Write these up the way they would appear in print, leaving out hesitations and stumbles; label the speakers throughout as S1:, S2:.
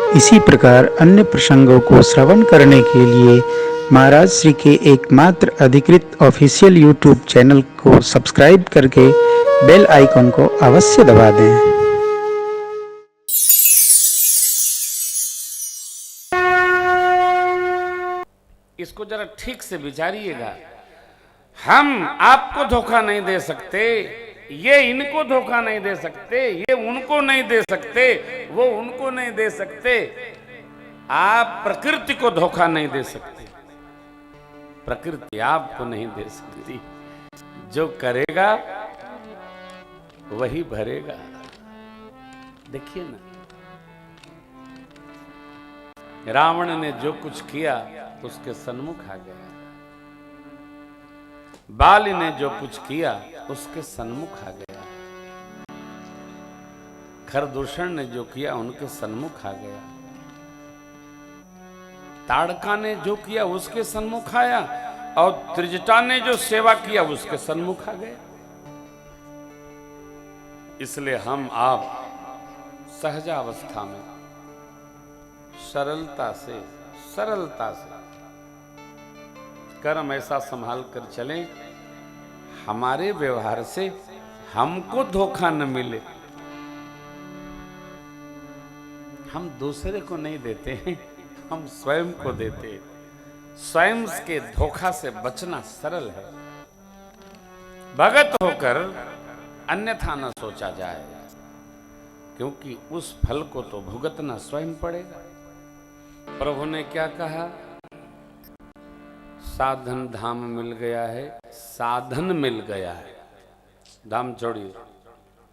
S1: इसी प्रकार अन्य प्रसंगों को श्रवण करने के लिए महाराज श्री के एकमात्र अधिकृत ऑफिशियल यूट्यूब चैनल को सब्सक्राइब करके बेल आइकन को अवश्य दबा दें।
S2: इसको जरा ठीक से विचारिएगा। हम आपको धोखा नहीं दे सकते, ये इनको धोखा नहीं दे सकते, ये उनको नहीं दे सकते, वो उनको नहीं दे सकते। आप प्रकृति को धोखा नहीं दे सकते, प्रकृति आपको नहीं दे सकती। जो करेगा वही भरेगा। देखिए ना, रावण ने जो कुछ किया उसके सन्मुख आ गया, बाली ने जो कुछ किया उसके सन्मुख आ गया, खरदूषण ने जो किया उनके सन्मुख आ गया, ताड़का ने जो किया उसके सन्मुख आया, और त्रिजटा ने जो सेवा किया उसके सन्मुख आ गया। इसलिए हम आप सहजावस्था में सरलता से कर्म ऐसा संभाल कर चलें, हमारे व्यवहार से हमको धोखा न मिले। हम दूसरे को नहीं देते हैं, हम स्वयं को देते हैं। स्वयं के धोखा से बचना सरल है। भगत होकर अन्यथा न सोचा जाए, क्योंकि उस फल को तो भुगतना स्वयं पड़ेगा। प्रभु ने क्या कहा? साधन धाम मिल गया है, साधन मिल गया है, धाम छोड़िए,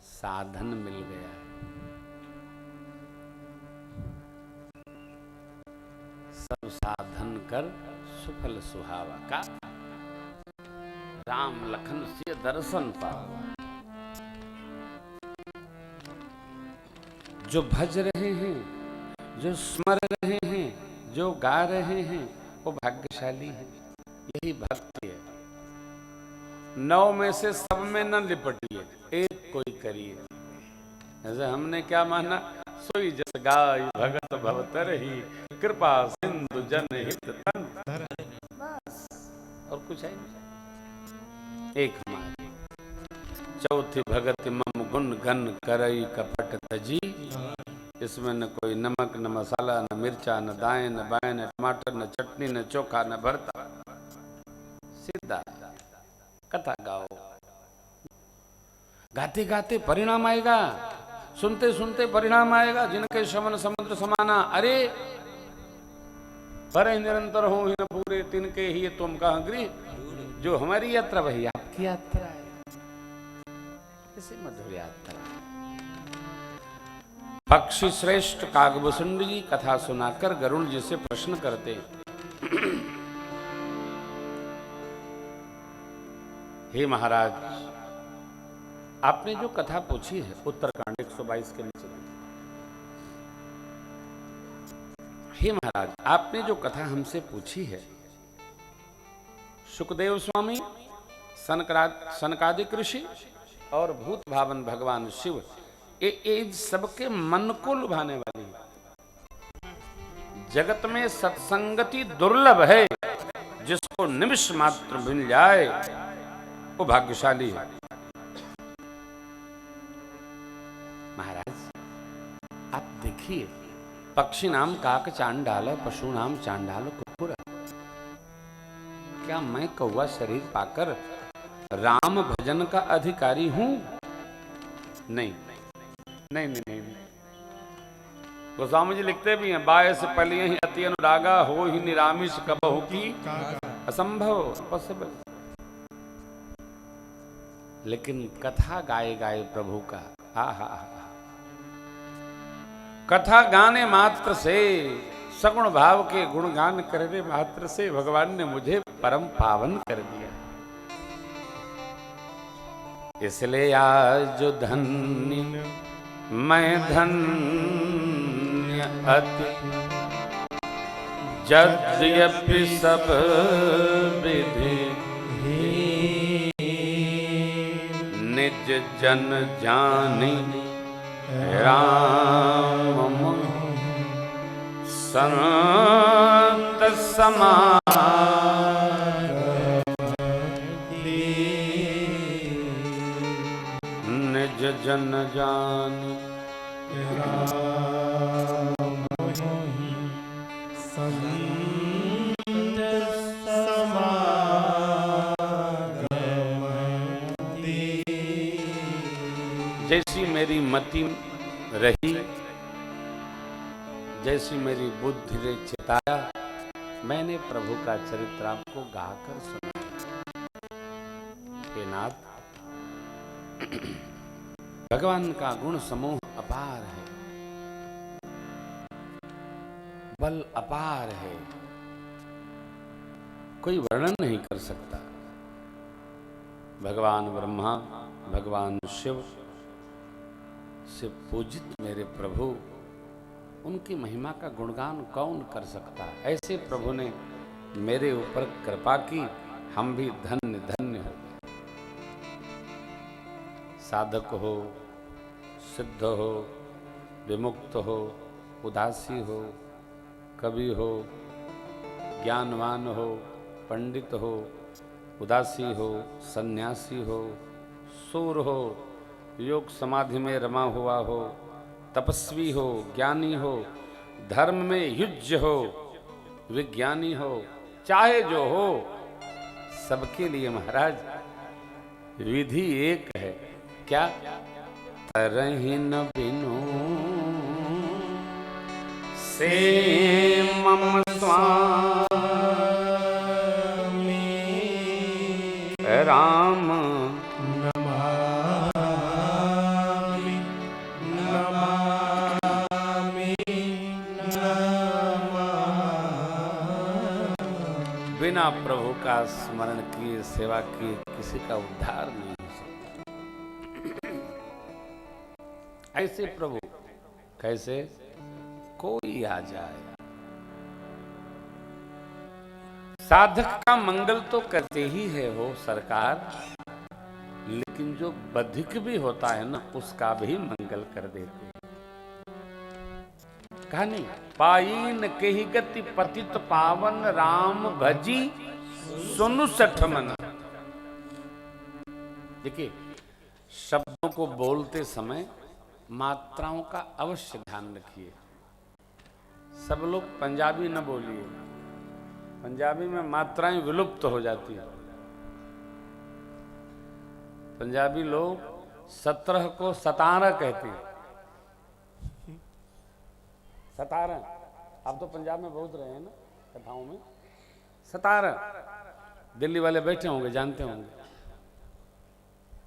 S2: साधन मिल गया है। सब साधन कर सुफल सुहावा का, राम लखन से दर्शन पावा। जो भज रहे हैं, जो स्मर रहे हैं, जो गा रहे हैं, वो भाग्यशाली है। यही भक्ति है। 9 में से सब में न लिपटिए, एक कोई करिए। जैसे हमने क्या माना, सोई जस गाय भगत भवतर ही, कृपा सिंधु जनहित तन। बस, और कुछ है नहीं। एक हमारी चौथी भगत मम गुण गन करई कपट तजी। इसमें न कोई नमक, न मसाला, न मिर्चा, न दाएं, न बाएं, न टमाटर, न चटनी, न चोखा, न भरता। सीधा कथा गाओ। गाते गाते परिणाम आएगा, सुनते सुनते परिणाम आएगा। जिनके श्रवण समुद्र समाना, अरे पर निरंतर हो ही न पूरे, तिनके ही तुम कहाँ गृह। जो हमारी यात्रा वही आपकी यात्रा है। इसी मधुर यात्रा। पक्षी श्रेष्ठ कागभूषण जी कथा सुनाकर गरुड़ जी से प्रश्न करते, हे महाराज, आपने जो कथा पूछी है उत्तरकांड 122 के नीचे। हे महाराज, आपने जो कथा हमसे पूछी है, सुखदेव स्वामी, सनकादिक ऋषि और भूत भावन भगवान शिव, ये सबके मन को लुभाने वाली है। जगत में सत्संगति दुर्लभ है। जिसको निमिष मात्र मिल जाए वो भाग्यशाली है। महाराज, आप देखिए, पक्षी नाम काक चांडाल, पशु नाम चांडाल कुकुर। क्या मैं कौवा शरीर पाकर राम भजन का अधिकारी हूं? नहीं नहीं नहीं नहीं, नहीं। गोस्वामी जी लिखते भी हैं, बाय से पहले ही अति अनुरागा हो ही निरामिष कबहु की असंभव, पॉसिबल। लेकिन कथा गाए गाए प्रभु का, हा हा हा, कथा गाने मात्र से, सगुण भाव के गुणगान करने मात्र से भगवान ने मुझे परम पावन कर दिया। इसलिए आज धन्य मैं धन्य अति, यद्यपि सब विधि निज जन जानी राम संत समागम निज जन जान जैसी मेरी मति रही, जैसी मेरी बुद्धि ने चिताया, मैंने प्रभु का चरित्र आपको गाकर सुनाया। हे नाथ, भगवान का गुण समूह अपार है, बल अपार है, कोई वर्णन नहीं कर सकता। भगवान ब्रह्मा, भगवान शिव से पूजित मेरे प्रभु, उनकी महिमा का गुणगान कौन कर सकता। ऐसे प्रभु ने मेरे ऊपर कृपा की, हम भी धन्य धन्य हो गए। साधक हो, सिद्ध हो, विमुक्त हो, उदासी हो, कवि हो, ज्ञानवान हो, पंडित हो, उदासी हो, सन्यासी हो, सूर हो, योग समाधि में रमा हुआ हो, तपस्वी हो, ज्ञानी हो, धर्म में युज्य हो, विज्ञानी हो, चाहे जो हो, सबके लिए महाराज विधि एक है। क्या? तरहि न बिनु से मम स्वामी राम बिना प्रभु का स्मरण किए, सेवा किए, किसी का उद्धार नहीं हो सकता। ऐसे प्रभु कैसे? कोई आ जाए। साधक का मंगल तो करते ही है हो सरकार, लेकिन जो बधिक भी होता है ना, उसका भी मंगल कर देते हैं। कहानी पाइन केहि गति पतित पावन राम भजी सुनु सठ मन। देखिए, शब्दों को बोलते समय मात्राओं का अवश्य ध्यान रखिए। सब लोग पंजाबी न बोलिए, पंजाबी में मात्राएं विलुप्त हो जाती है। पंजाबी लोग 17 को 17 कहते हैं। 17, आप तो पंजाब में बहुत रहे हैं ना कथाओं में। 17 दिल्ली वाले बैठे होंगे, जानते होंगे।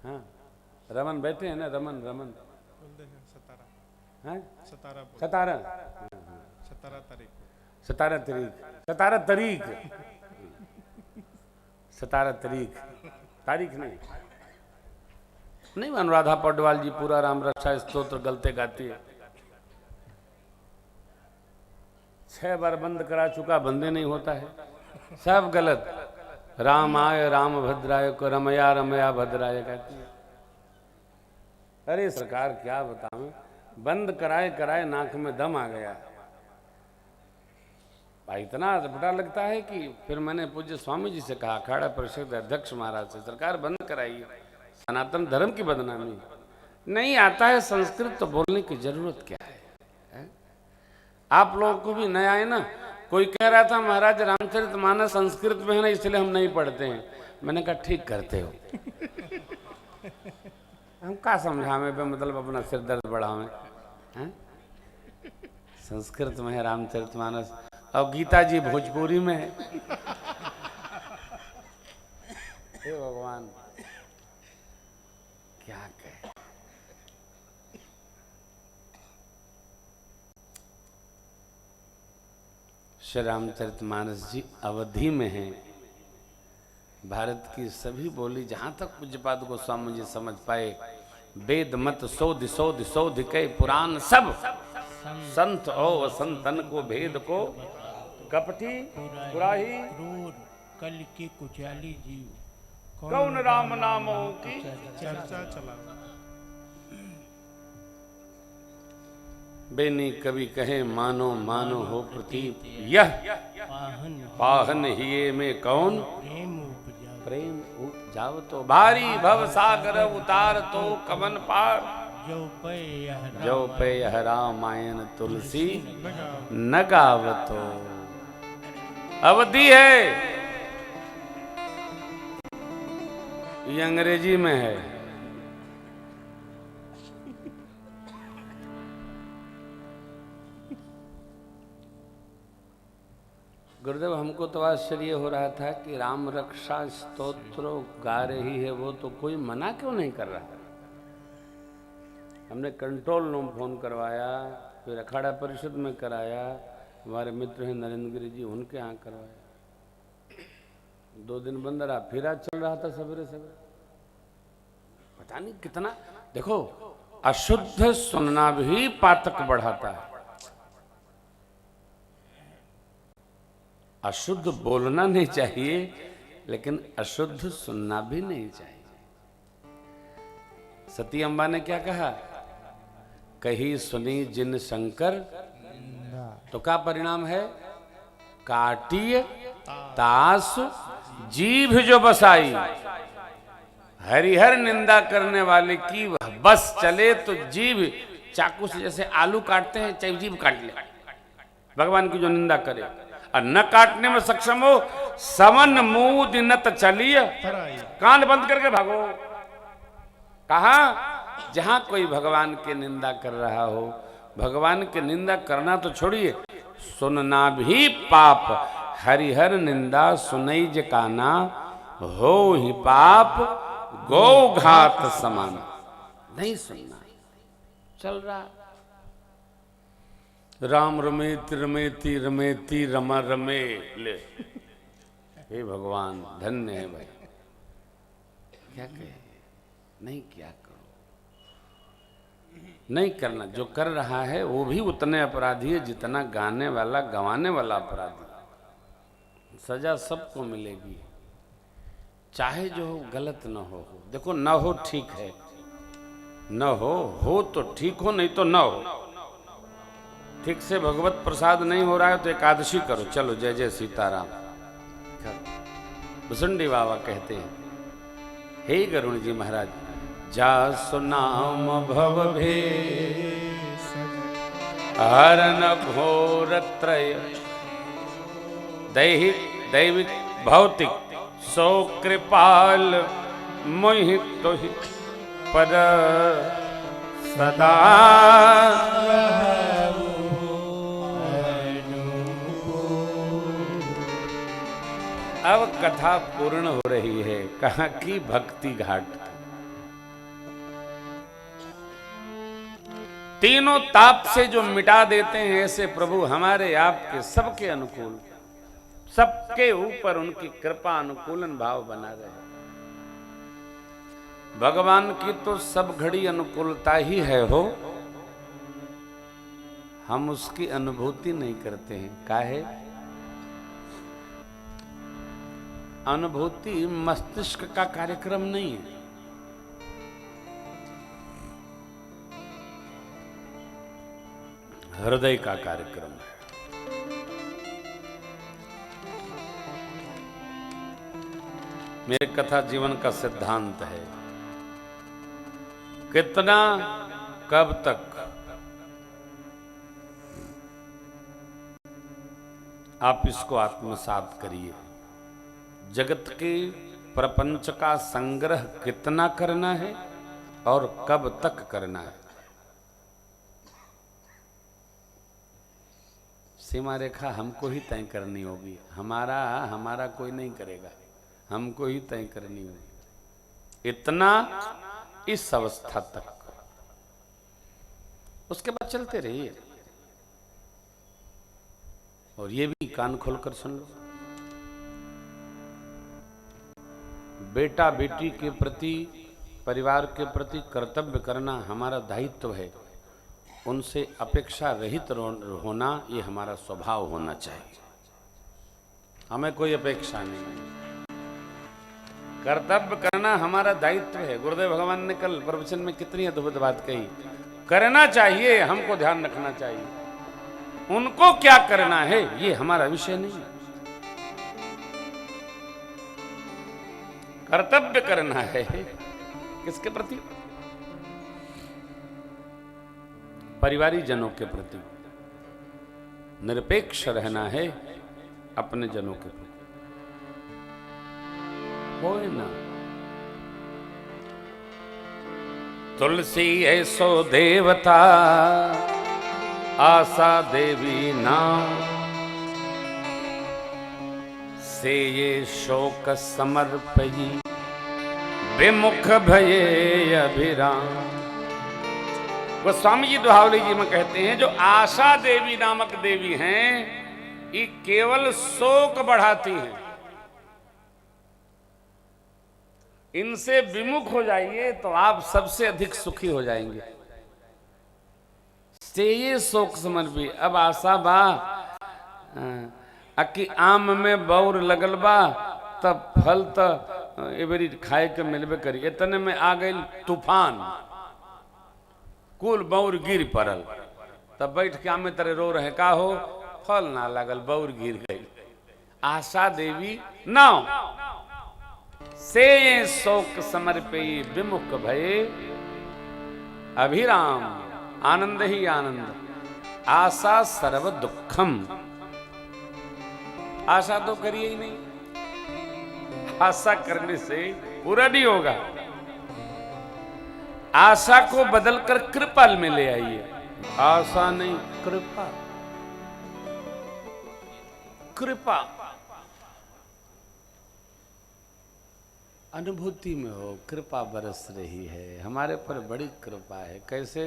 S2: हाँ, रमन बैठे हैं ना, रमन रमन 17 17 तारीख 17 तारीख नहीं अनुराधा पौडवाल जी पूरा राम रक्षा स्तोत्र गलते गाती है। 6 बार बंद करा चुका, बंदे नहीं होता है, सब गलत। राम आय राम भद्राय को रमया रमया भद्राय कहती है। अरे सरकार क्या बताऊं, बंद कराए कराए नाक में दम आ गया। भाई इतना बुरा लगता है कि फिर मैंने पूज्य स्वामी जी से कहा, अखाड़ा परिषद अध्यक्ष महाराज से, सरकार बंद कराइए, सनातन धर्म की बदनामी। नहीं आता है संस्कृत तो बोलने की जरूरत क्या है? आप लोगों को भी नया है ना। कोई कह रहा था महाराज रामचरितमानस संस्कृत में है ना, इसलिए हम नहीं पढ़ते हैं। मैंने कहा ठीक करते हो। हम क्या समझावे पे, मतलब अपना सिर दर्द बढ़ावे। संस्कृत में है रामचरितमानस और गीता जी भोजपुरी में है। हे भगवान क्या कहे। श्री रामचरितमानस जी अवधि में हैं। भारत की सभी बोली जहां तक पूज्यपाद गोस्वामी जी समझ पाए, वेद मत शोध शोध शोध के पुराण सब संत ओ संतन को भेद को कपटी पुराही
S3: कल की कुचाली जीव
S2: कौन राम नामों की
S3: चर्चा चला।
S2: बेनी कवि कहे मानो मानो हो प्रतीत, यह
S3: पाहन
S2: पाहन हिये में कौन
S3: प्रेम उपजा
S2: प्रेम उपजाव तो, भारी भव सागर उतार तो कमन पार,
S3: जो पे यह
S2: जो पे यह रामायण तुलसी न गावतो। अवधि है, ये अंग्रेजी में है। गुरुदेव हमको तो आश्चर्य हो रहा था कि राम रक्षा स्तोत्र गा रही है वो, तो कोई मना क्यों नहीं कर रहा। हमने कंट्रोल रूम फोन करवाया, फिर अखाड़ा परिषद में कराया, हमारे मित्र हैं नरेंद्र गिरी जी, उनके यहाँ करवाया। 2 दिन बंद रहा, फिर आज चल रहा था सवेरे सवेरे। पता नहीं कितना, देखो अशुद्ध सुनना भी पातक बढ़ाता है। अशुद्ध बोलना नहीं चाहिए, लेकिन अशुद्ध सुनना भी नहीं चाहिए। सती अम्बा ने क्या कहा, कही सुनी जिन शंकर, तो क्या परिणाम है, काटिय तास जीभ जो बसाई। हरिहर निंदा करने वाले की बस चले तो जीभ, चाकू से जैसे आलू काटते हैं, चाहे जीभ काट ले। भगवान की जो निंदा करे और न काटने में सक्षम हो, समन मुंह दिनत चलिए, कान बंद करके भागो। कहा, जहां कोई भगवान की निंदा कर रहा हो, भगवान की निंदा करना तो छोड़िए, सुनना भी पाप। हरिहर निंदा सुनई जकाना, हो ही पाप गौ घात समान। नहीं सुनना, चल रहा राम रमेति रमेति रमेति रमा रमे ले। हे भगवान धन्य है भाई, क्या कहे, नहीं क्या करो, नहीं करना। जो कर रहा है वो भी उतने अपराधी है जितना गाने वाला गवाने वाला अपराधी। सजा सबको मिलेगी, चाहे जो हो गलत न हो। देखो न हो ठीक है, न हो तो ठीक हो, नहीं तो न हो। ठीक से भगवत प्रसाद नहीं हो रहा है तो एकादशी करो, चलो जय जय सीताराम। भुसुंडी बाबा कहते हैं, हे गरुण जी महाराज, जा सुनाम भव भेष, हरन घोर त्रय, दैविक भौतिक सो कृपाल, मोहि तोहि पद सदा। अब कथा पूर्ण हो रही है, कहाँ की भक्ति घाट। तीनों ताप से जो मिटा देते हैं ऐसे प्रभु हमारे आपके सबके अनुकूल, सबके ऊपर उनकी कृपा अनुकूलन भाव बना रहे। भगवान की तो सब घड़ी अनुकूलता ही है हो, हम उसकी अनुभूति नहीं करते हैं। काहे? अनुभूति मस्तिष्क का कार्यक्रम नहीं है, हृदय का कार्यक्रम है। मेरे कथा जीवन का सिद्धांत है, कितना कब तक आप इसको आत्मसात करिए। जगत के प्रपंच का संग्रह कितना करना है और कब तक करना है, सीमा रेखा हमको ही तय करनी होगी। हमारा कोई नहीं करेगा, हमको ही तय करनी होगी। इतना इस अवस्था तक, उसके बाद चलते रहिए। और ये भी कान खोलकर सुन लो, बेटा बेटी के प्रति, परिवार के प्रति कर्तव्य करना हमारा दायित्व है। उनसे अपेक्षा रहित होना ये हमारा स्वभाव होना चाहिए। हमें कोई अपेक्षा नहीं है, कर्तव्य करना हमारा दायित्व है। गुरुदेव भगवान ने कल प्रवचन में कितनी अद्भुत बात कही, करना चाहिए, हमको ध्यान रखना चाहिए। उनको क्या करना है ये हमारा विषय नहीं है। कर्तव्य करना है किसके प्रति? परिवारी जनों के प्रति। निरपेक्ष रहना है अपने जनों के प्रति। होए ना तुलसी ऐसो देवता आशा देवी नाम से ये शोक समर्पयी विमुख भये अभिराम। गोस्वामी जी दोहावली जी में कहते हैं जो आशा देवी नामक देवी हैं ये केवल शोक बढ़ाती हैं। इनसे विमुख हो जाइए तो आप सबसे अधिक सुखी हो जाएंगे। से ये शोक समर्पी। अब आशा बा अकी आम में बौर लगल बा तब फल तो एवरी खाए के मिलबे करी। इतने में आ गई तूफान, कुल बौर गिर पड़ल। तब बैठ के आमे तरह रो रहे का हो फल ना लगल बौर गिर गई। आशा देवी नाव से ये शोक समर्पे विमुख भये अभिराम। आनंद ही आनंद। आशा सर्व दुखम। आशा तो करिए ही नहीं। आशा करने से पूरा नहीं होगा। आशा को बदलकर कृपा में ले आइए। आशा नहीं कृपा। कृपा अनुभूति में हो। कृपा बरस रही है हमारे पर, बड़ी कृपा है। कैसे?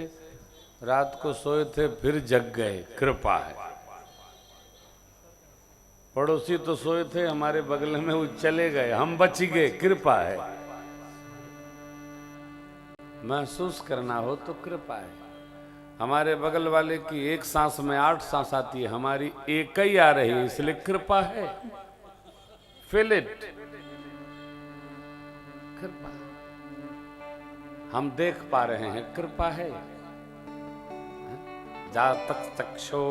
S2: रात को सोए थे फिर जग गए, कृपा है। पड़ोसी तो सोए थे हमारे बगल में, वो चले गए, हम बच गए, कृपा है। महसूस करना हो तो कृपा है। हमारे बगल वाले की एक सांस में 8 सांस आती है, हमारी एक ही आ रही है, इसलिए कृपा है। Feel it. कृपा। हम देख पा रहे हैं, कृपा है। जातक चक्षो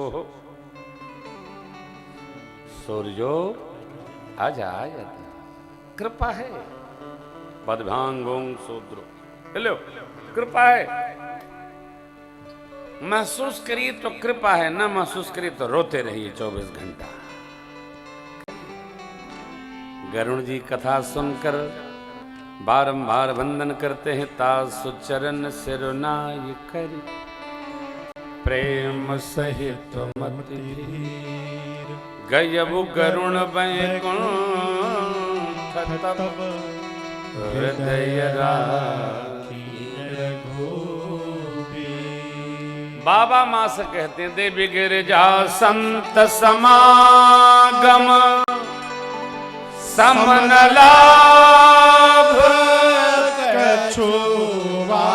S2: सूर्यो अजायत। कृपा है। पदभांगों शूद्रो। हेलो, कृपा है। महसूस करिए तो कृपा है, ना महसूस करिए तो रोते रहिए 24 घंटा। गरुण जी कथा सुनकर बारंबार वंदन करते हैं। तासु चरण सिरुनाय करि प्रेम सहित मति गयबु गरुण बैकुंठ तब हृदय राखी बाबा माँ से कहते हैं देवी गिरिजा संत समागम समन लाभ कछुआ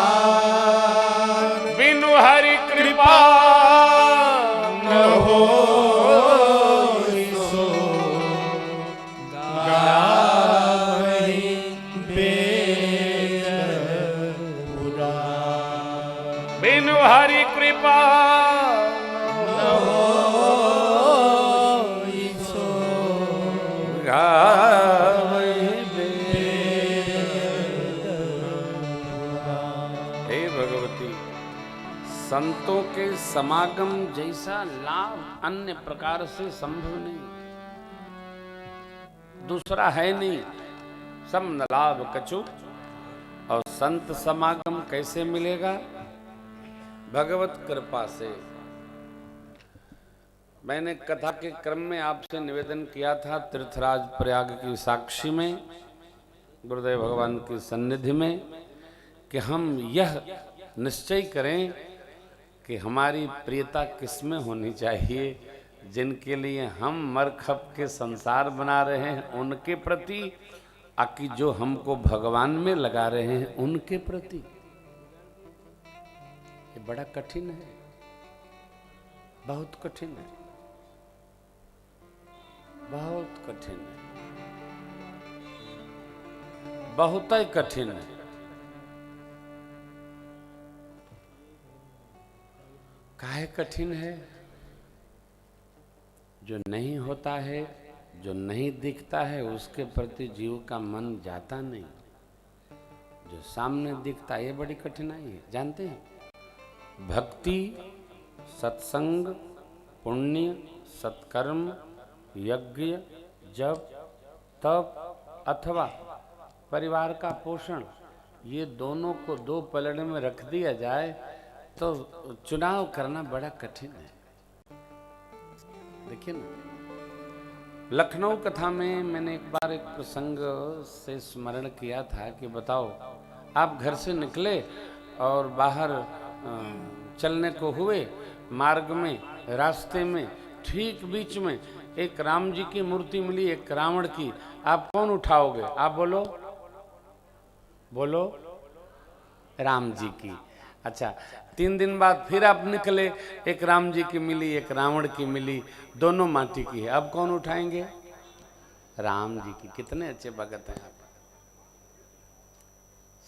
S2: बिनु हरि कृपा न हो सो गाहि बिनु हरि कृपा न हो सो गाहि। हे भगवती, संतों के समागम जैसा लाभ अन्य प्रकार से संभव नहीं, दूसरा है नहीं। सम लाभ कछु। और संत समागम कैसे मिलेगा? भगवत कृपा से। मैंने कथा के क्रम में आपसे निवेदन किया था तीर्थराज प्रयाग की साक्षी में, गुरुदेव भगवान की सन्निधि में, कि हम यह निश्चय करें कि हमारी प्रियता किसमें होनी चाहिए। जिनके लिए हम मरखप के संसार बना रहे हैं उनके प्रति, आकि जो हमको भगवान में लगा रहे हैं उनके प्रति। ये बड़ा कठिन है, बहुत कठिन है, बहुत कठिन है, बहुत ही कठिन है। काहे कठिन है? जो नहीं होता है, जो नहीं दिखता है, उसके प्रति जीव का मन जाता नहीं। जो सामने दिखता है, ये बड़ी कठिनाई है। जानते हैं, भक्ति, सत्संग, पुण्य, सत्कर्म, यज्ञ, जप, तप अथवा परिवार का पोषण, ये दोनों को दो पलड़े में रख दिया जाए तो चुनाव करना बड़ा कठिन है। देखिए ना, लखनऊ कथा में मैंने एक बार एक प्रसंग से स्मरण किया था कि बताओ, आप घर से निकले और बाहर चलने को हुए, मार्ग में, रास्ते में, ठीक बीच में एक राम जी की मूर्ति मिली, एक रावण की। आप कौन उठाओगे? आप बोलो, बोलो राम जी की। अच्छा, 3 दिन बाद फिर आप निकले, एक राम जी की मिली, एक रावण की मिली, दोनों माटी की है। अब कौन उठाएंगे? राम जी की। कितने अच्छे भगत हैं आप।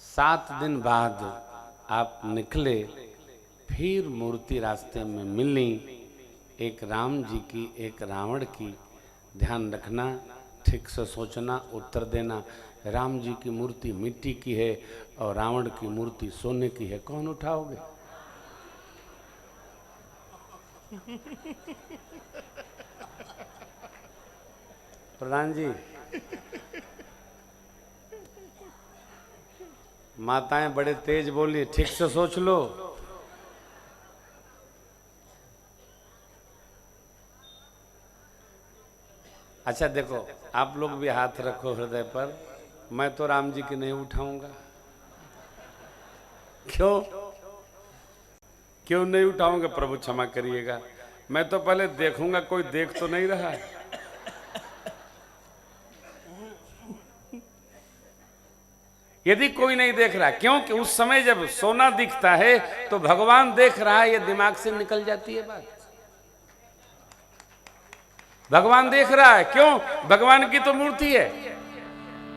S2: 7 दिन बाद आप निकले, फिर मूर्ति रास्ते में मिली, एक राम जी की, एक रावण की। ध्यान रखना, ठीक से सोचना, उत्तर देना। राम जी की मूर्ति मिट्टी की है और रावण की मूर्ति सोने की है। कौन उठाओगे? प्रधान जी, माताएं बड़े तेज बोली, ठीक से सोच लो। अच्छा देखो, आप लोग भी हाथ रखो हृदय पर। मैं तो राम जी की नहीं उठाऊंगा। क्यों नहीं उठाऊंगा? प्रभु क्षमा करिएगा, मैं तो पहले देखूंगा कोई देख तो नहीं रहा है। यदि कोई नहीं देख रहा, क्योंकि उस समय जब सोना दिखता है तो भगवान देख रहा है, ये दिमाग से निकल जाती है बात। भगवान देख रहा है, क्यों? भगवान की तो मूर्ति है,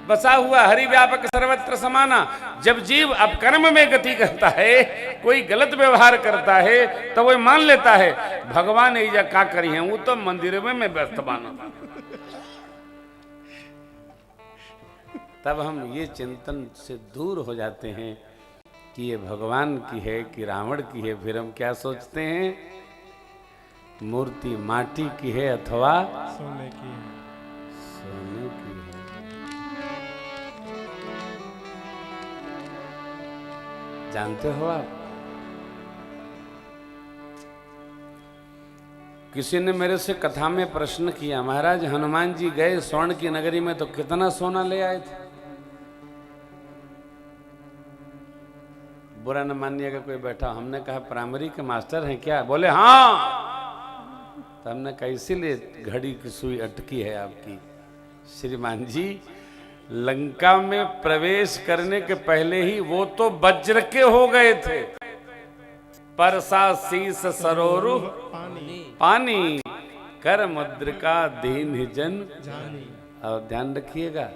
S2: बसा हुआ, हरि व्यापक सर्वत्र समाना। जब जीव अब कर्म में गति करता है, कोई गलत व्यवहार करता है, तो वो मान लेता है भगवान ऐजा का करी है, वो तो मंदिर में मैं व्यस्त बाना। तब हम ये चिंतन से दूर हो जाते हैं कि ये भगवान की है कि रावण की है। फिर हम क्या सोचते हैं? मूर्ति माटी की है अथवा
S3: सोने की है।
S2: सोने की है। जानते हो आप, किसी ने मेरे से कथा में प्रश्न किया, महाराज हनुमान जी गए स्वर्ण की नगरी में तो कितना सोना ले आए थे? बुरा न मानिएगा कोई बैठा। हमने कहा प्राइमरी के मास्टर हैं क्या? बोले हाँ। तो हमने कहा इसीलिए घड़ी की सुई अटकी है आपकी। श्रीमान जी, लंका में प्रवेश करने के पहले ही वो तो वज्र के हो गए थे। परसा शीस सरोरु पानी, कर मुद्रिका दीन जन जानी। और ध्यान रखिएगा,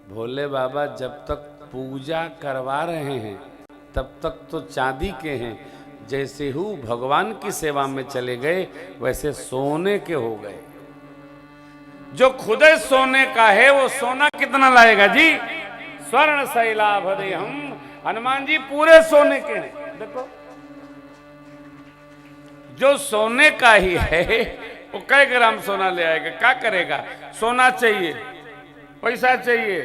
S2: भोले बाबा जब तक पूजा करवा रहे हैं तब तक तो चांदी के हैं, जैसे ही भगवान की सेवा में चले गए वैसे सोने के हो गए। जो खुद सोने का है वो सोना कितना लाएगा जी? स्वर्ण शैलाभ दे हम। हनुमान जी पूरे सोने के हैं। देखो, जो सोने का ही है वो कै ग्राम सोना ले आएगा? क्या करेगा? सोना चाहिए, पैसा चाहिए,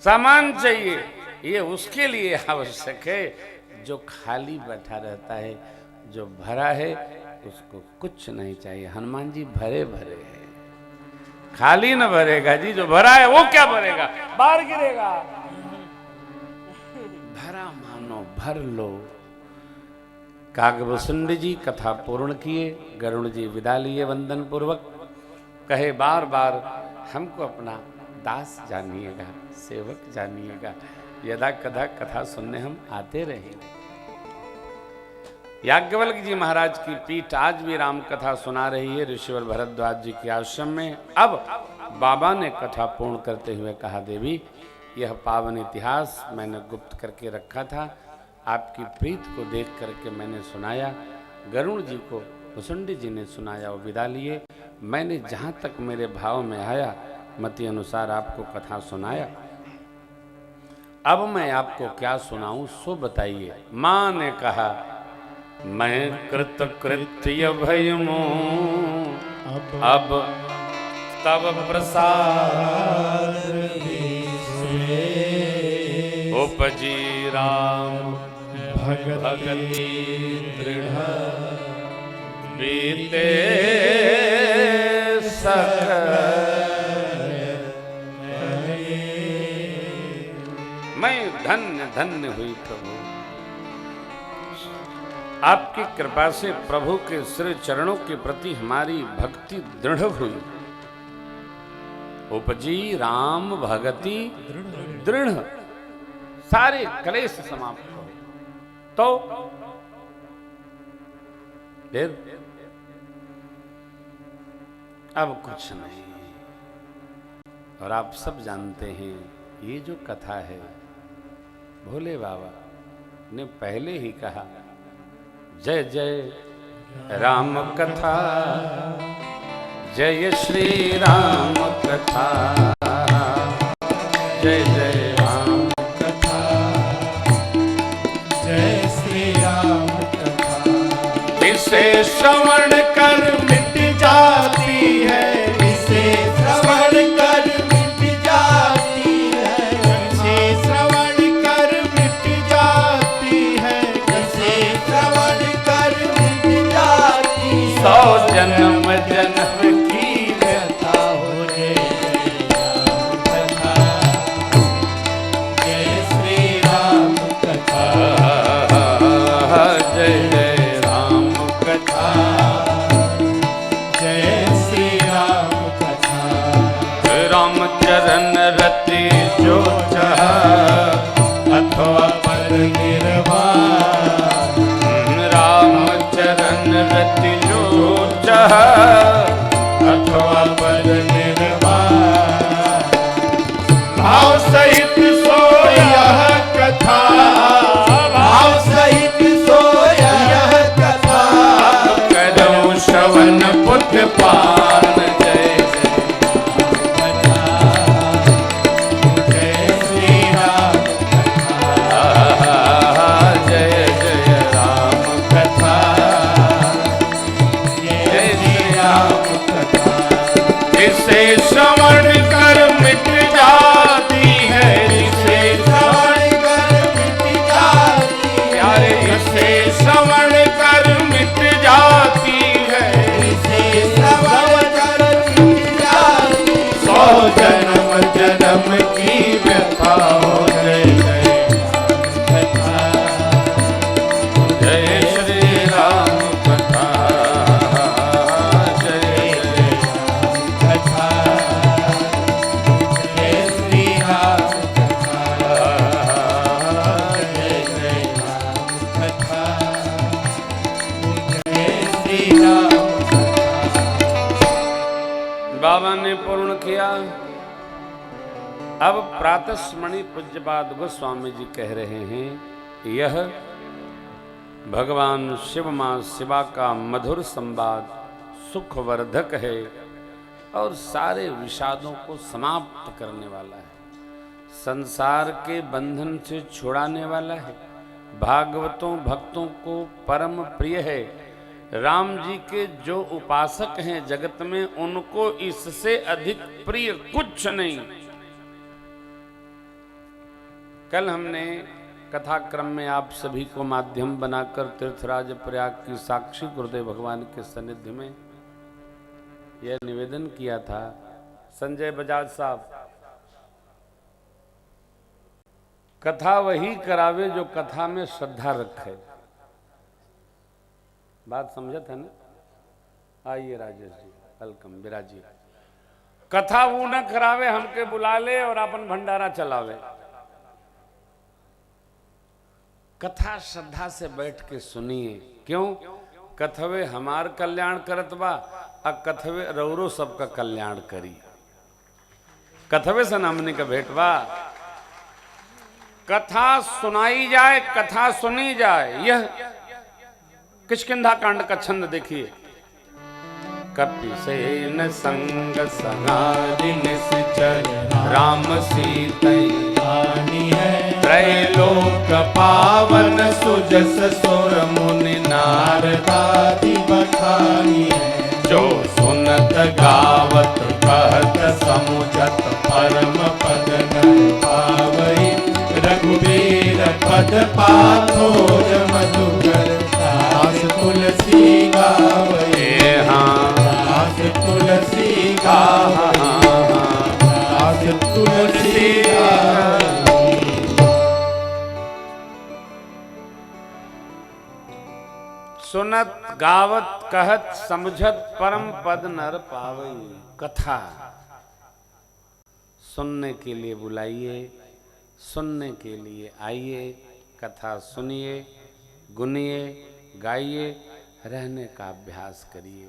S2: सामान चाहिए, ये उसके लिए आवश्यक है। जो खाली बैठा रहता है, जो भरा है, उसको कुछ नहीं चाहिए। हनुमान जी भरे भरे हैं, खाली न भरेगा जी। जो भरा है वो क्या भरेगा? बाहर गिरेगा। भरा मानो भर लो। कागभूषुंड जी कथा पूर्ण किए, गरुण जी विदा लिए वंदन पूर्वक। कहे बार बार हमको अपना दास जानिएगा, सेवक जानिएगा। यदा कदा कथा सुनने हम आते रहेंगे। याज्ञवल्क्य जी महाराज की पीठ आज भी राम कथा सुना रही है ऋषिवर भरद्वाज जी के आश्रम में। अब बाबा ने कथा पूर्ण करते हुए कहा, देवी यह पावन इतिहास मैंने गुप्त करके रखा था, आपकी प्रीत को देख करके मैंने सुनाया। गरुण जी को भुसुंडी जी ने सुनाया और विदा लिए। मैंने जहाँ तक मेरे भाव में आया मति अनुसार आपको कथा सुनाया। अब मैं आपको क्या सुनाऊं सो बताइए। माँ ने कहा मैं कृत कृत्य भयमो अब तब प्रसाद उपजी राम भगति दृढ़ बीते मैं धन्य धन्य हुई प्रभु। आपकी कृपा से प्रभु के श्री चरणों के प्रति हमारी भक्ति दृढ़ हुई। उपजी राम भगति दृढ़, सारे क्लेश समाप्त हो। तो फिर अब कुछ नहीं। और आप सब जानते हैं ये जो कथा है भोले बाबा ने पहले ही कहा जय जय राम कथा, जय श्री राम कथा, जय जय राम कथा,
S3: जय श्री राम कथा।
S2: इसे श्रवण कर मिट जाती है,
S3: इसे श्रवण कर मिट जाती है, इसे श्रवण कर मिट जाती है, इसे श्रवण कर मिट जाती है।
S2: 100 जन्म जन्म की
S3: व्यथा हो रे जय श्री राम कथा,
S2: जय जय राम कथा,
S3: जय श्री राम कथा।
S2: राम चरण रति जो चाह
S3: अथवा पद निर्वाण,
S2: राम चरण रति जो चाह
S3: अथवा पद निर्वाण।
S2: भाव सहित सो यह कथा,
S3: भाव सहित सो यह कथा,
S2: करूं श्रवण पुत्र पान। जय
S3: जय श्री राम
S2: जय जय राम कथा,
S3: जय श्री राम कथा।
S2: इसे श्रवण कर मिट जाती है, इसे
S3: श्रवण कर मिट जाती है,
S2: प्यारे इसे श्रवण कर मिट जाती है।
S3: इसे श्रवण कर मिट जाती है।
S2: 100 जन्म जन्म की व्यथा हो जय जय
S3: कथा,
S2: जय श्री राम कथा, जय जय
S3: कथा, जय श्री राम कथा, जय जय राम कथा, जय श्री राम कथा।
S2: बाबा ने पूर्ण किया। अब प्रातस्मरणि पूज्यपाद गोस्वामी जी कह रहे हैं यह भगवान शिव मां शिवा का मधुर संवाद सुखवर्धक है और सारे विषादों को समाप्त करने वाला है, संसार के बंधन से छुड़ाने वाला है, भागवतों भक्तों को परम प्रिय है। राम जी के जो उपासक हैं जगत में उनको इससे अधिक प्रिय कुछ नहीं। कल हमने कथाक्रम में आप सभी को माध्यम बनाकर तीर्थराज प्रयाग की साक्षी गुरुदेव भगवान के सानिध्य में यह निवेदन किया था। संजय बजाज साहब, कथा वही करावे जो कथा में श्रद्धा रखे। बात समझा था ना? आइए राजेश जी, वेलकम, विराजिए। कथा वो न करावे हमके बुला ले और अपन भंडारा चलावे। कथा श्रद्धा से बैठ के सुनिए। क्यों? कथवे हमार कल्याण करत बा, आ कथवे रौरो सबका कल्याण करी। कथवे से हमने का भेंट बा। कथा सुनाई जाए, कथा सुनी जाए, यह किष्किंधा कांड का छंद देखिए। कपिसेन संग सहारि निश्चर राम सीतई त्रैलोक पावन सुजस सुर मुनि नारदादि बखानी जो सुनत गावत कहत समुझत परम पद न पावई रघुवीर पद पाथोज मधुकर दास तुलसी गावई दास तुलसी दास तुलसी सुनत गावत कहत समझत परम पद नर पावई। कथा सुनने के लिए बुलाइए, सुनने के लिए आइए, कथा सुनिए, गुनिए, गाइए, रहने का अभ्यास करिए।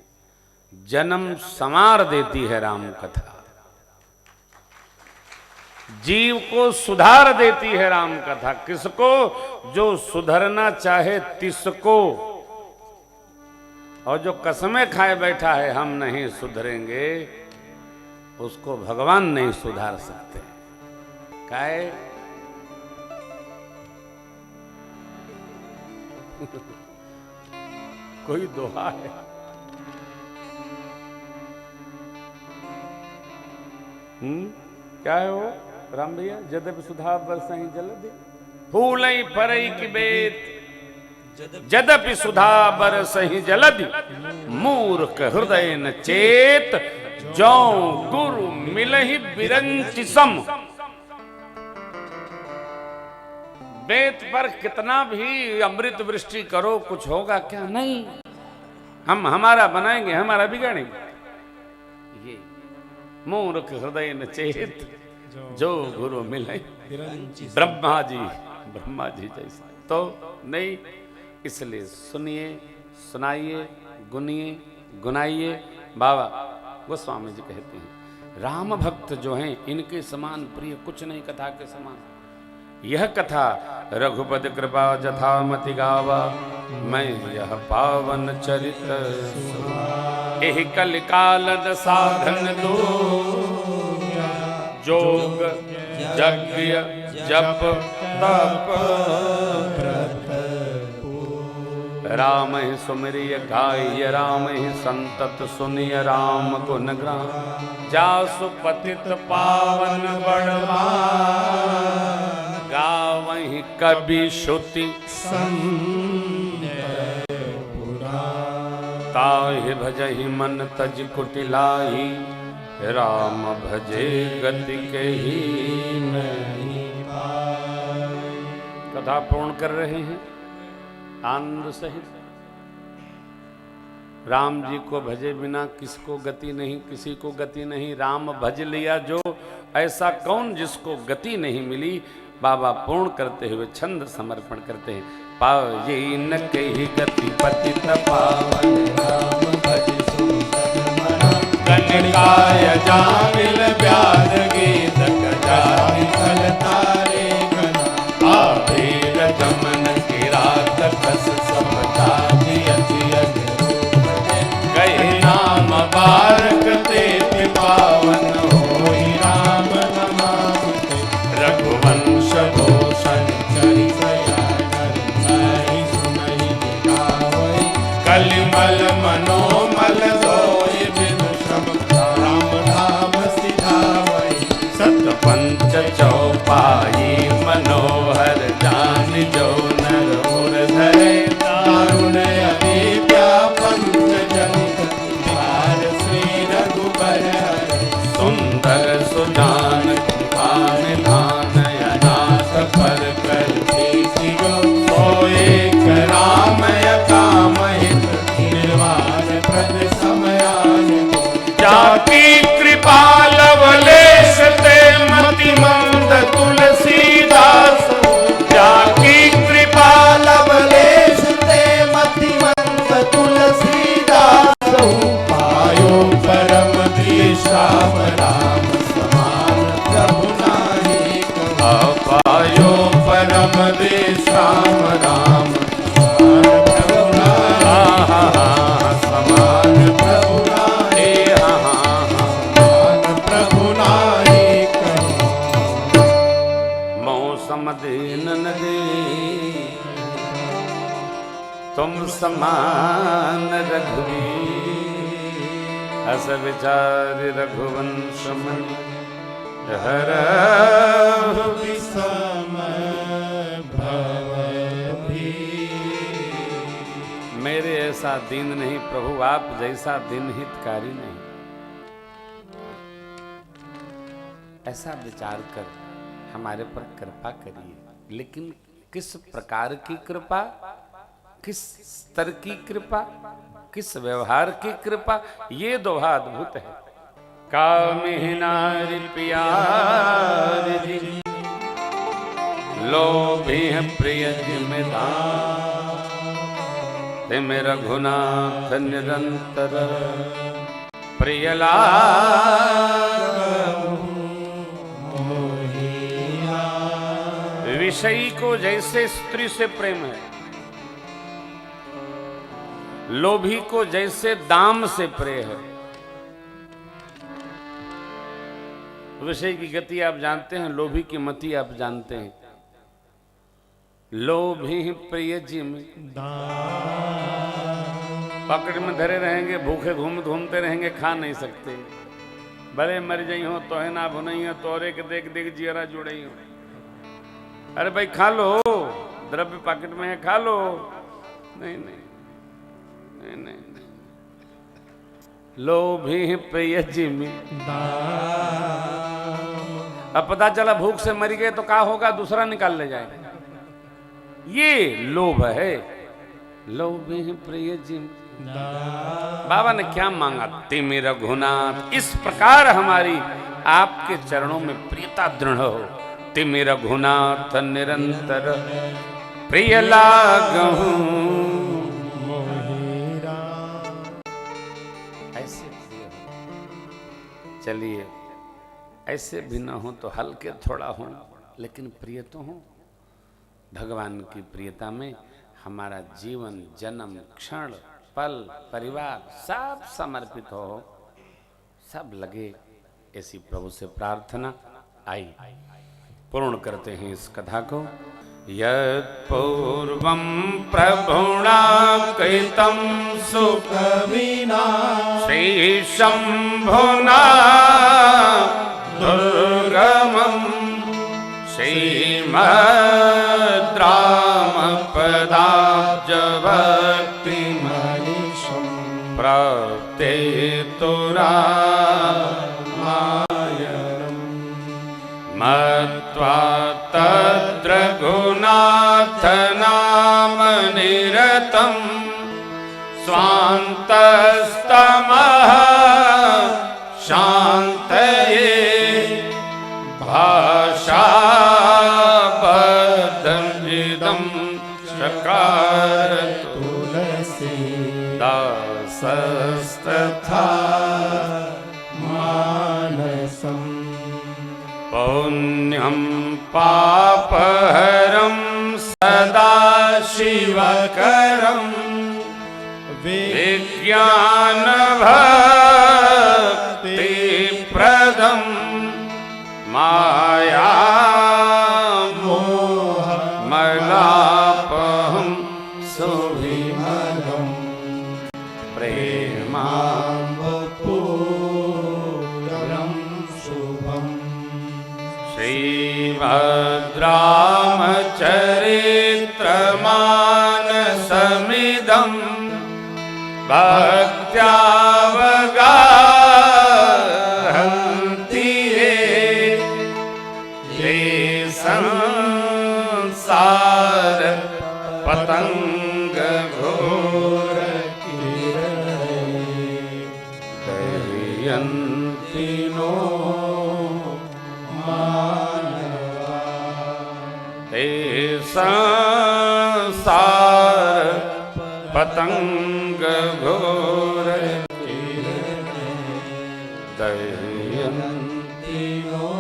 S2: जन्म संवार देती है राम कथा, जीव को सुधार देती है राम कथा। किसको? जो सुधरना चाहे तिसको। और जो कसमें खाए बैठा है हम नहीं सुधरेंगे, उसको भगवान नहीं सुधार सकते। काहे? कोई दोहा है? क्या है वो राम भैया? जदब सुधा बरसहि जलधि फूलई फरई की बेत जदपि सुधा बरसहि जलधि मूर्ख हृदय न चेत जो गुरु मिलहि बिरंचि सम। बेत पर कितना भी अमृत वृष्टि करो कुछ होगा क्या? नहीं। हम हमारा बनाएंगे, हमारा बिगाड़ेंगे। ये मूर्ख हृदय न चेत जो गुरु मिले ब्रह्मा जी जैसा तो नहीं। इसलिए सुनिए, सुनाइए, गुनिए, गुनाइए। बाबा गोस्वामी जी कहते हैं राम भक्त जो हैं इनके समान प्रिय कुछ नहीं कथा के समान। यह कथा रघुपति कृपा जथामति गावा मैं यह पावन चरित एहि कलिकालद साधन दो जोग यज्ञ जप तप राम ही सुमिरिय गाय राम ही संतत सुनिय राम गुण ग्राम जासु पतित पावन बड़वान गावहि कवि श्रुति ताहि भजहि मन तज कुटिलाई राम भजे गति के ही नहीं पाए। कथा पूर्ण कर रहे हैं आनंद सहित। राम जी को भजे बिना किसको गति नहीं, किसी को गति नहीं। राम भज लिया जो, ऐसा कौन जिसको गति नहीं मिली। बाबा पूर्ण करते हुए छंद समर्पण करते हैं। पाये न कही गति पतित पावन राम भज कनिकाय जामिल व्याध गीत गजारि फल तारे गना आवेर जमन की रात कस सब ताजी अचियन कहे नाम बारक ते पावन होई राम नमामि रघुवंश भूषण चरित यादर सुनहि गावै कलिमल मनोमल सोई विदुषम राम धाम सिधावै सत पंच चौपाई मनोहर जान जो नर उर धरे दारुण अविद्या पंच जनित द्वार श्री रघुबर सुंदर सुजान कृपान धान अनाथ पर कर सोए राम काम हित निर्वाण प्रद समयान जाकी कृपा लवलेश ते मति मंद तुलसीदास जाकी कृपा लवलेश ते मति मंद तुलसीदास पायो परम विश्राम राम समान प्रभु नाहि पायो परम विश्राम राम समान प्रभु नाहि तुम समान रघुवीर अस विचार रघुवंश मणि हरहु
S3: विषम भव भी।
S2: मेरे ऐसा दीन नहीं प्रभु, आप जैसा दिन हितकारी नहीं। ऐसा विचार कर हमारे पर कृपा करिए। लेकिन किस प्रकार की कृपा, किस स्तर की कृपा, किस व्यवहार की कृपा, ये दोहा अद्भुत है। कामिहि नारि प्यारि लोभी प्रिय जिमिदान तिम रघुनाथ निरंतर प्रिय लागहु। विषयी को जैसे स्त्री से प्रेम है, लोभी को जैसे दाम से प्रिय है। विषय की गति आप जानते हैं, लोभी की मति आप जानते हैं। लोभी प्रिय जिम पकड़ में धरे रहेंगे, भूखे घूमते रहेंगे, खा नहीं सकते। भले मर जाई हो तो है ना भुनई हो, तोरे के देख देख जियरा जुड़ई हो। अरे भाई खा लो, द्रव्य पॉकेट में है, खा लो। नहीं नहीं नहीं नहीं, नहीं। लोभी प्रिय जिमी। अब पता चला भूख से मर गए तो क्या होगा, दूसरा निकाल ले जाएगा। ये लोभ है, लोभी प्रिय जिम। बाबा ने क्या मांगा? तिमि रघुनाथ। इस प्रकार हमारी आपके चरणों में प्रियता दृढ़ हो। तिमि रघुनाथ निरंतर प्रिय लागहु। ऐसे प्रिय हो। चलिए ऐसे भी ना हो तो हल्के थोड़ा हो, लेकिन प्रिय तो हो। भगवान की प्रियता में हमारा जीवन, जन्म, क्षण, पल, परिवार सब समर्पित हो, सब लगे। ऐसी प्रभु से प्रार्थना। आई पूर्ण करते हैं इस कथा को। यत्पूर्वं प्रभुणा कृतं सुकविना श्रीशंभुना दुर्गमं श्रीमद्रामपदाब्जभक्तिमनीषं प्राप्ते तुरामायणम् मत्वा तद्रघुनाथ नाम निरतं स्वान्तस्तमः शान्तये भाषाबद्धमिदं चकार तुलसी दासस्तथा मानसम् पुण्यं पापहरं सदा शिवकरं विज्ञानभक्तिप्रदं मायामोहमलापहं सुविमलं प्रेमाम्बपूरं शुभम् श्रीमद्रामचरित्रमानसमिदं भक्त्यावगाहन्ति ये संसार पतंग घोर दह्यन्ति नो संसार पतंग घोर दह्यन्ति नो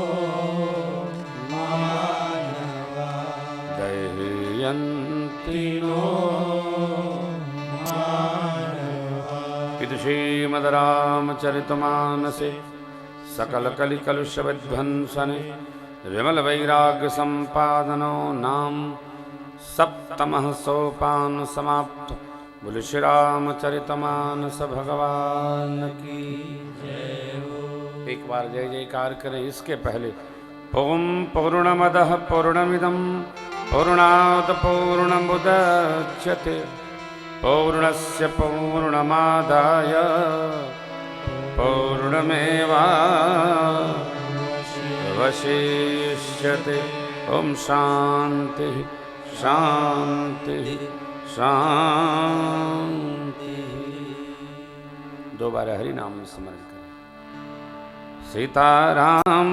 S2: दह्यन्ति नो। इति श्रीमद्रामचरितमानसे सकलकलिकलुषविध्वंसने विमल वैराग्य संपादनो नाम सप्तमः सोपान समाप्त। बोले श्री रामचरितमानस भगवान की जय हो। एक बार जय जयकार करें। इसके पहले ओम पूर्णमदः पूर्णमिदं पूर्णात् पूर्णमुदच्यते पूर्णस्य पूर्णमादाय पूर्णमेवावशिष्यते। ओम शांति शांति शांति। दोबारा हरि नाम स्मरण करें। सीताराम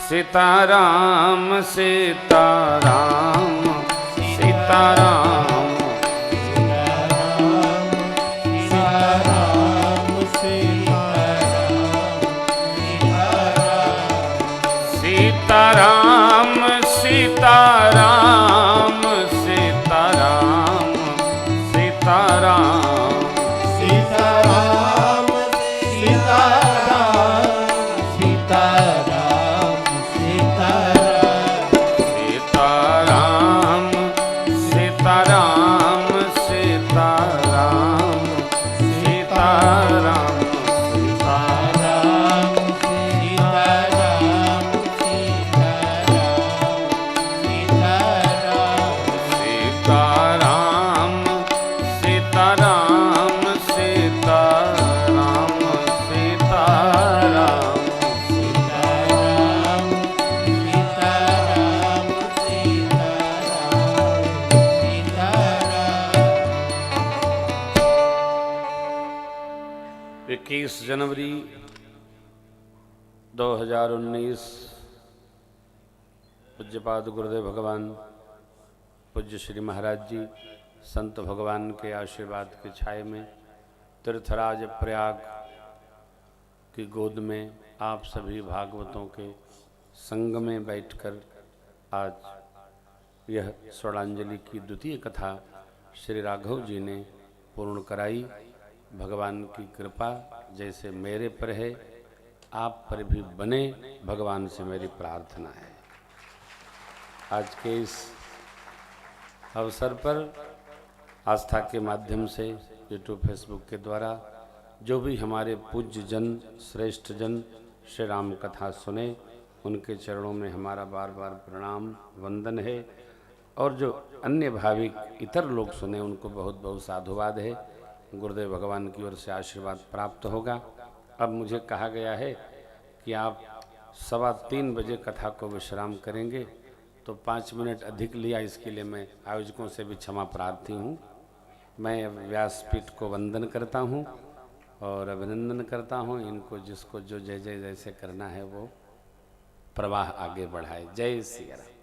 S2: सीताराम सीताराम सीताराम सीताराम सीताराम सीताराम सीताराम
S3: सीताराम सीताराम सीताराम
S2: सीताराम सीताराम सीताराम सीताराम जनवरी 2019 पूज्यपाद गुरुदेव भगवान पूज्य श्री महाराज जी संत भगवान के आशीर्वाद के छाए में तीर्थराज प्रयाग की गोद में आप सभी भागवतों के संग में बैठकर आज यह स्वर्णांजलि की द्वितीय कथा श्री राघव जी ने पूर्ण कराई। भगवान की कृपा जैसे मेरे पर है आप पर भी बने, भगवान से मेरी प्रार्थना है। आज के इस अवसर पर आस्था के माध्यम से यूट्यूब फेसबुक के द्वारा जो भी हमारे पूज्य जन श्रेष्ठ जन श्री राम कथा सुने उनके चरणों में हमारा बार बार प्रणाम वंदन है, और जो अन्य भाविक इतर लोग सुने उनको बहुत बहुत साधुवाद है। गुरुदेव भगवान की ओर से आशीर्वाद प्राप्त होगा। अब मुझे कहा गया है कि आप 3:15 बजे कथा को विश्राम करेंगे, तो 5 मिनट अधिक लिया, इसके लिए मैं आयोजकों से भी क्षमा प्रार्थी हूँ। मैं व्यासपीठ को वंदन करता हूँ और अभिनंदन करता हूँ। इनको जिसको जो जय जय जैसे करना है वो प्रवाह आगे बढ़ाए। जय सिया राम।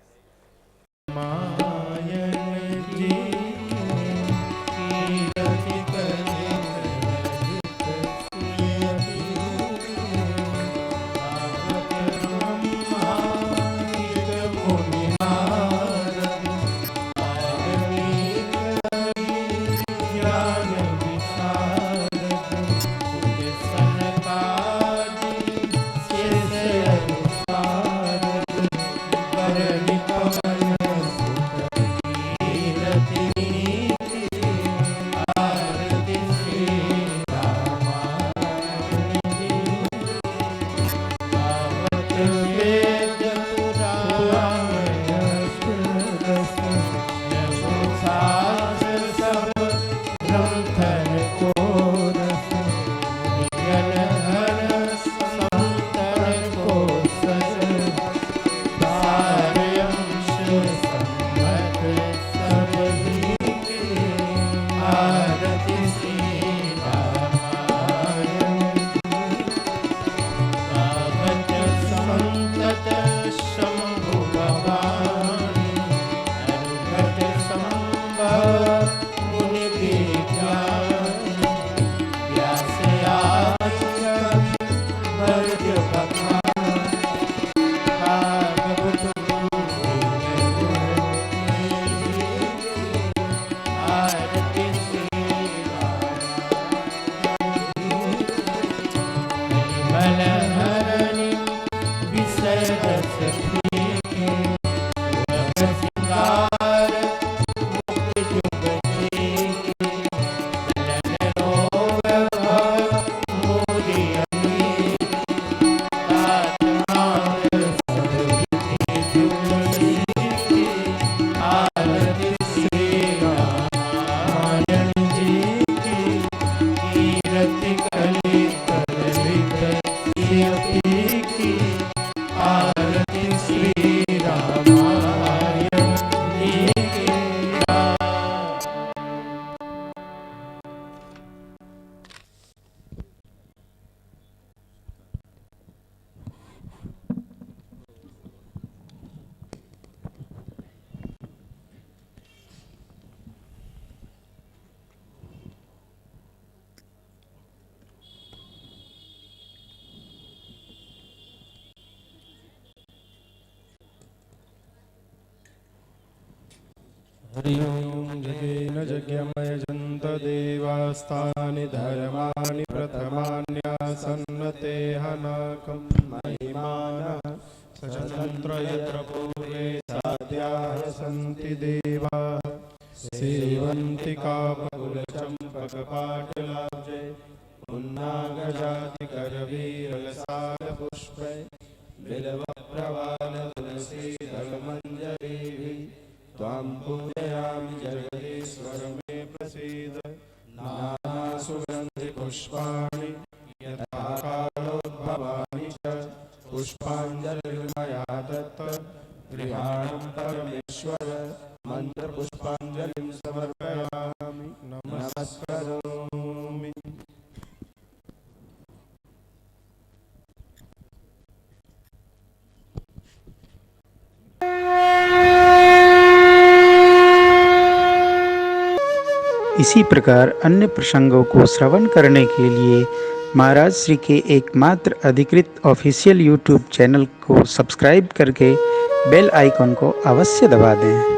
S4: हरि ओं जगेन यज्ञमयजन्त देवास्तानि धर्माणि प्रथमान्यासन्नते हनाकं महिमानः सचन्द्र यत्र पूर्वे साध्याः सन्ति देवाः सेवन्ति कामकुलचम्पकपाटलाब्जे पुन्नागजातिकरवीरलसालपुष्पै बिल्वप्रवालतुलसीदलमञ्जरीभिः त्वां पूजयामि जगदीश्वर मे प्रसीद नानासुगन्धिपुष्पाणि यथा कालोद्भवानि च पुष्पाञ्जलिर्मया दत्त गृहाणं परमेश्वर मन्त्रपुष्पाञ्जलिं समर्पयामि नमस्करोमि।
S1: इसी प्रकार अन्य प्रसंगों को श्रवण करने के लिए महाराज श्री के एकमात्र अधिकृत ऑफिशियल यूट्यूब चैनल को सब्सक्राइब करके बेल आइकन को अवश्य दबा दें।